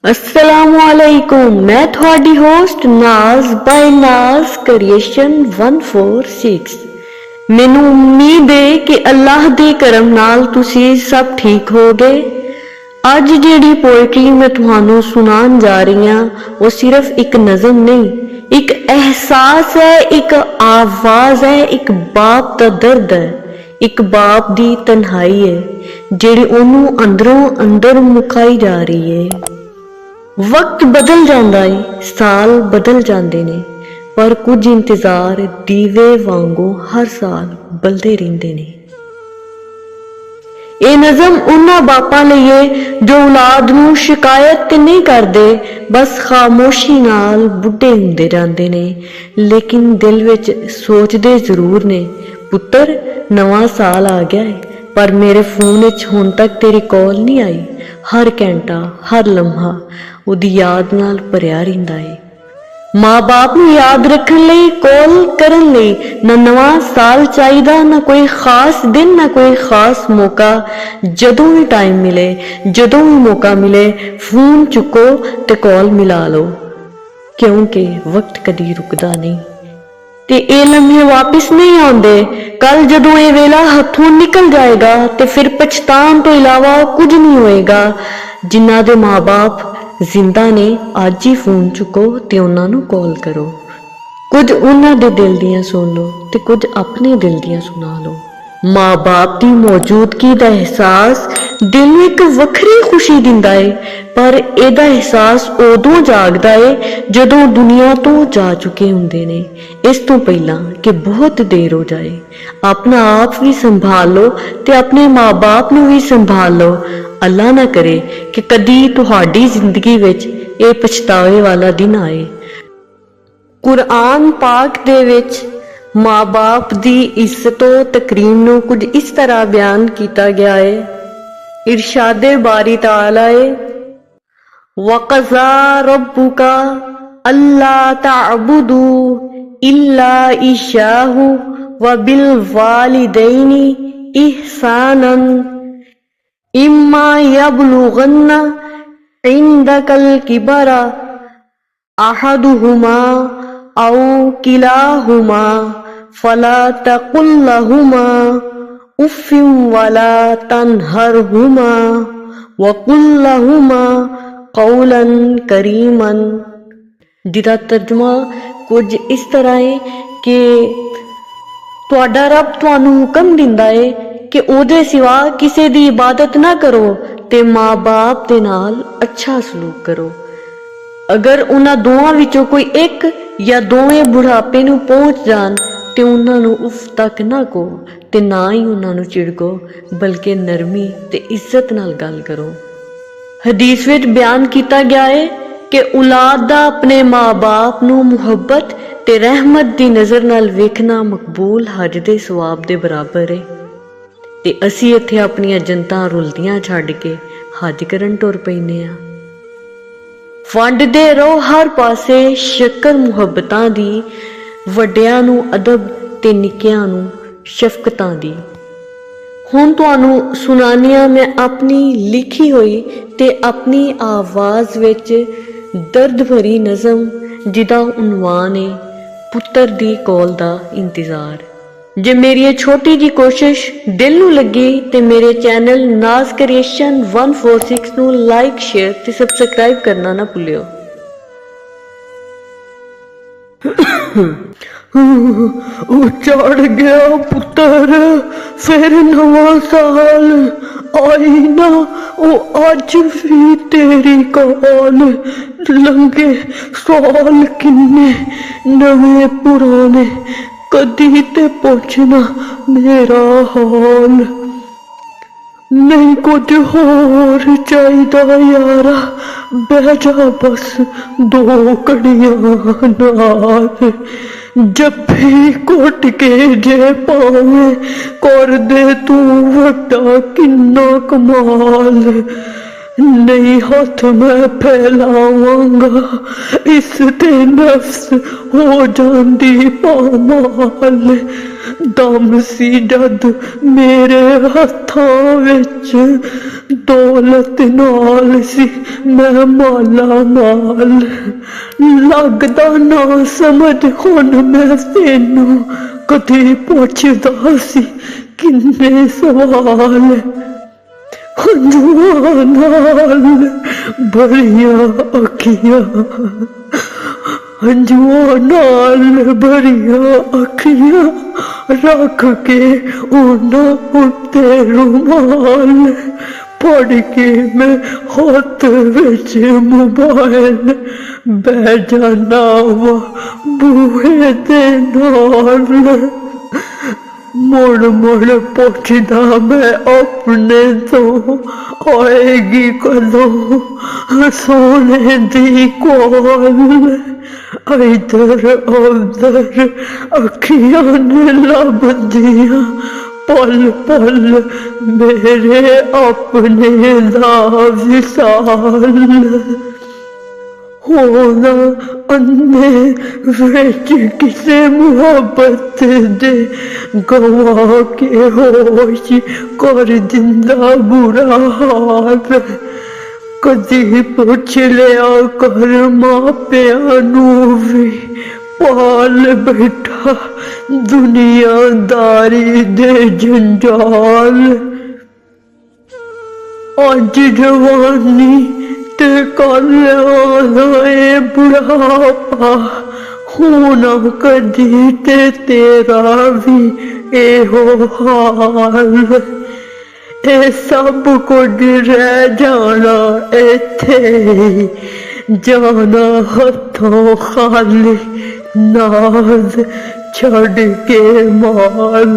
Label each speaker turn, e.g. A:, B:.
A: अस्सलामुअलैकुम। मैं थोड़ी होस्ट नाज बाय नाज क्रिएशन 146। मैनू उम्मीद है कि अल्लाह दे करम नाल तुसी सब ठीक होगे। अज जिहड़ी पोएट्री मैं तुहानू सुनान जा रही हाँ वो सिर्फ एक नज़म नहीं, एक एहसास है, एक आवाज है, एक बाप दा दर्द है, एक बाप दी तन्हाई है जिहड़ी ओनू अंदरों अंदर मुकाई जा रही है। वक्त बदल जाता है, साल बदल जाते ने, पर कुछ इंतजार दीवे वांगू हर साल बलते रहते ने। ये नज़म उन्हां बापां लई है जो औलाद नूं शिकायत ते नहीं करते, बस खामोशी नाल बुढ़े हुंदे जांदे ने, लेकिन दिल विच सोचदे जरूर ने, पुत्तर नवां साल आ गया है पर मेरे फोन विच हुण तक तेरी कॉल नहीं आई। हर घंटा हर लम्हा उहदी याद नाल भरिया रहिंदा है। माँ बाप नूं याद रखण लई कॉल करन लई ना नवां साल चाहिदा, ना कोई खास दिन, ना कोई खास मौका। जदों भी टाइम मिले, जदों भी मौका मिले, फोन चुको ते कॉल मिला लो, क्योंकि वक्त कदी रुकदा नहीं ते ये लम्हे वापिस नहीं आउंदे। कल जदों ये वेला हथों निकल जाएगा ते फिर पछतान तो इलावा कुछ नहीं होएगा। जिन्हां दे माँ बाप जिंदा ने अज ही फोन चुको ते उन्हां नूं कॉल करो। कुछ उन्हां दे दिल दियां सुन लो ते कुछ अपने दिल दियां सुना लो। माँ बाप की मौजूदगी का एहसास दिल में एक वखरी खुशी दिंदा है, पर एदा एहसास उदों जागदा है जदों दुनिया तो जा चुके हुंदे ने, इस तो पहला कि बहुत देर हो जाए। अपना आप भी संभाल लो ते अपने माँ बाप नूं भी संभाल लो। अल्लाह ना करे कि कदी तुहाडी जिंदगी विच ये पछतावे वाला दिन आए। कुरान पाक दे विच माँ बाप दी इज्जतो तकरीम नूं कुछ इस तरह बयान किया गया है। इरशादे बारी ताला है, वक़ज़ा रब्बुका अल्ला ताअबुदू इल्ला इय्याहु व बिल वालिदैनि इहसानन इम्मा यबलुगन्ना इंदकल किबरा अहदुहुमा औ किलाहुमा फला तकुल लहुमा उफ़्फ़िन वला तन्हरहुमा वकुल लहुमा क़ौलन करीमन। जिदा तर्जुमा कुछ इस तरह है कि तुहाडा रब तुहानू हुक्म दिंदा है कि ओदे सिवा किसी दी इबादत ना करो ते माँ बाप दे नाल अच्छा सलूक करो। अगर उन्हां दोवां विचों कोई एक या दोवें बुढ़ापे नूं पहुंच जान ते उन्हां नूं उफ तक ना कहो ते ना ही उन्हां नूं चिड़को, बल्कि नरमी ते इज्जत नाल गल करो। हदीस विच बयान किया गया है कि औलाद दा अपने माँ बाप नूं मुहब्बत ते रहमत दी नज़र नाल वेखना मकबूल हज दे सवाब दे बराबर है। ते असीं इत्थे अपनियां जनतां रुलदियां छड्ड के हज करन टुर पैने आ। वंडदे रहो हर पासे शक्कर मुहब्बतां दी, वड्डियां नूं अदब ते निक्कियां नूं शफकतां दी। हुण तुहानू सुनानिया मैं अपनी लिखी हुई ते अपनी आवाज़ विच दर्द भरी नज़म जिदा उन्वान है पुत्तर दी कॉल दा इंतज़ार। जे मेरी ये छोटी जी कोशिश दिल नूं लगी ते मेरे चैनल नाज क्रिएशन 146 नूं लाइक शेयर ते सबसक्राइब करना ना भुल्लियो। चढ़ गया पुत्तर फिर नवां साल आई ना, ओ अज भी तेरी कॉल। लंघे साल किन्ने नवे पुराने, कदी ते पुछना मेरा हाल। नहीं कुछ होर चाहिदा यारा, बह जा बस दो घड़ियां नाल। जफ्फी घुट के जे पावे कर दे तू वड्डा किन्ना कमाल। नहीं हाथ मैं फैलावांगा, इसते नफ्स हो जांदी पामाल। दम सी जद मेरे हत्थां विच, दौलत नाल सी मैं माला माल। लगदा ना समझ हुण मैं तेनू, कदी पुछदा सी किन्ने सवाल। हंजुआं नाल भरियां अखियां, हंजुआं नाल भरियां अखियां रख के उन्हां उत्ते रुमाल। पढ़ के मैं हाथ विच मोबाइल, बह जाना वा बूहे दे नाल। मुड़ मुड़ पुछदा मैं अपने तो, आएगी कदों सोने दी कॉल। इधर उधर अखियां ने लभदियां, पल पल मेरे अपने दा विसाल। होना अन्ने विच किसे मुहब्बत दे, गवा के होश कर दिंदा बुरा हाल। कदी पुछ लिया कर मापियां नू भी, पाल बैठा दुनियादारी दे जंजाल। अज जवानी ते कल आना ए बुढ़ापा, होना कदी ते तेरा भी एहो हाल। ए सब कुछ रह जाना इत्थे, जाना हथों खाली, नाज छड़ के माल।